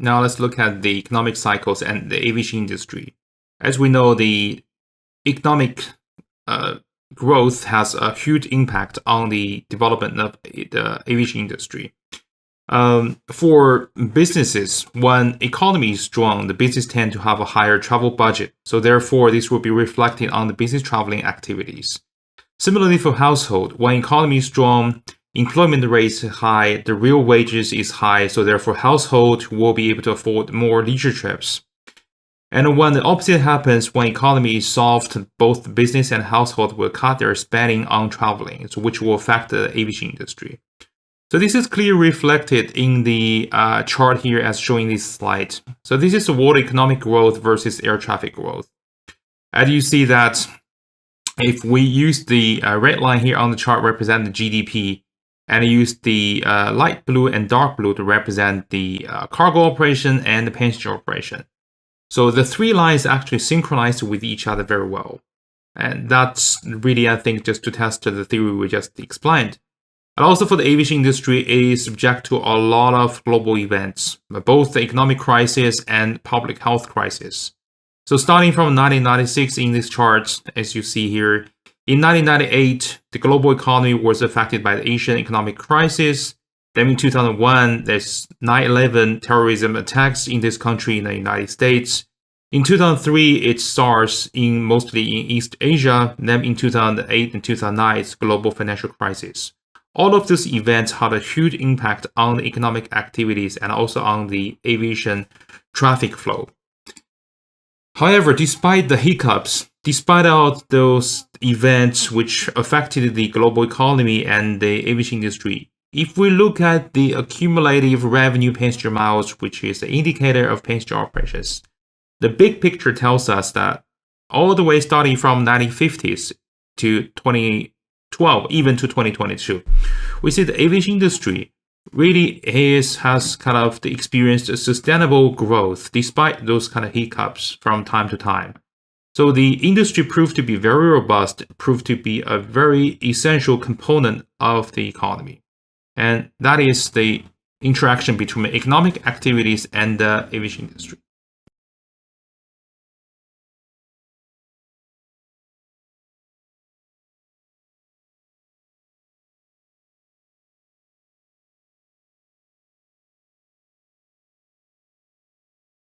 Now let's look at the economic cycles and the aviation industry. As we know, the economic growth has a huge impact on the development of the aviation industry. For businesses, when economy is strong, the business tend to have a higher travel budget. So therefore, this will be reflected on the business traveling activities. Similarly, for household, when economy is strong, employment rate is high, the real wages is high. So therefore, household will be able to afford more leisure trips. And when the opposite happens, when economy is soft, both the business and household will cut their spending on traveling, which will affect the aviation industry. So this is clearly reflected in the chart here as showing this slide. So this is the world economic growth versus air traffic growth. As you see that if we use the red line here on the chart represent the GDP, and use the light blue and dark blue to represent the cargo operation and the passenger operation. So the three lines actually synchronize with each other very well. And that's really, I think, just to test the theory we just explained. And also for the aviation industry, it is subject to a lot of global events, both the economic crisis and public health crisis. So starting from 1996 in this chart, as you see here, in 1998, the global economy was affected by the Asian economic crisis. Then in 2001, there's 9/11 terrorism attacks in this country in the United States. In 2003, it's SARS mostly in East Asia. Then in 2008 and 2009, it's global financial crisis. All of these events had a huge impact on the economic activities and also on the aviation traffic flow. However, despite the hiccups, despite all those events which affected the global economy and the aviation industry, if we look at the cumulative revenue passenger miles, which is the indicator of passenger operations, the big picture tells us that all the way starting from 1950s to 2012, even to 2022, we see the aviation industry really has kind of experienced a sustainable growth despite those kind of hiccups from time to time. So the industry proved to be very robust, proved to be a very essential component of the economy. And that is the interaction between economic activities and the aviation industry.